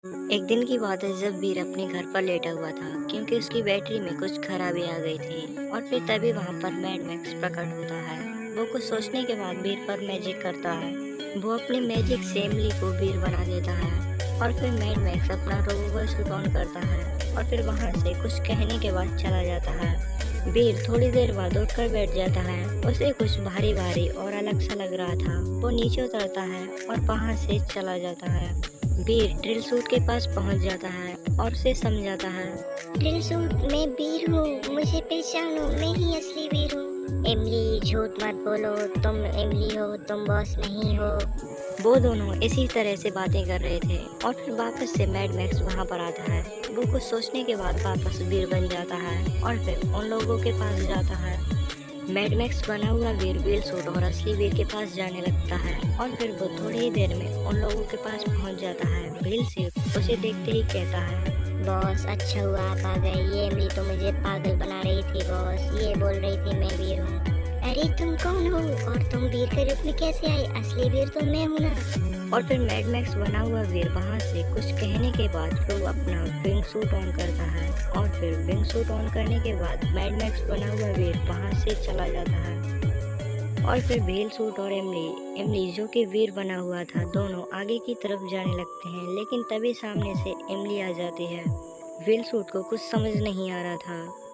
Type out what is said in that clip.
एक दिन की बात है जब वीर अपने घर पर लेटा हुआ था क्योंकि उसकी बैटरी में कुछ खराबी आ गई थी और फिर तभी वहां पर मैड मैक्स प्रकट होता है। वो कुछ सोचने के बाद वीर पर मैजिक करता है। वो अपने मैजिक से एमिली को वीर बना देता है और फिर मैड मैक्स अपना रोबो सूट ऑन करता है और फिर वहां से कुछ कहने के बाद चला जाता है। वीर थोड़ी देर बाद उठकर बैठ जाता है। उसे कुछ भारी भारी और अलग सा लग रहा था। वो नीचे उतरता है और वहां से चला जाता है। वीर ड्रिल सूट के पास पहुंच जाता है और उसे समझाता है। ड्रिल सूट, मैं वीर हूँ, मुझे पहचानो, मैं ही असली वीर हूँ। एमिली, झूठ मत बोलो, तुम एमिली हो, तुम बॉस नहीं हो। वो दोनों इसी तरह से बातें कर रहे थे और फिर वापस से मैड मैक्स वहां पर आता है। वो कुछ सोचने के बाद वापस वीर बन जाता है और फिर उन लोगों के पास जाता है। मैड मैक्स बना हुआ वीर व्हील सूट और असली वीर के पास जाने लगता है और फिर वो थोड़ी ही देर में उन लोगों के पास पहुंच जाता है। व्हील सूट उसे देखते ही कहता है। बॉस, अच्छा हुआ आप आ गए। ये एमिली तो मुझे पागल बना रही थी बॉस, ये बोल रही थी मैं वीर हूँ। अरे तुम कौन हो और तुम वीर के रूप में कैसे आए? असली वीर तो मैं हूँ ना। और फिर मैड मैक्स बना हुआ वीर वहां से कुछ कहने के बाद वो अपना विंग सूट ऑन करता है और फिर विंग सूट ऑन करने के बाद मैड मैक्स बना हुआ वीर वहां से चला जाता है। और फिर व्हील सूट और एमली एमली जो कि वीर बना हुआ था दोनों आगे की तरफ जाने लगते हैं, लेकिन तभी सामने से एमली आ जाती है। व्हील सूट को कुछ समझ नहीं आ रहा था।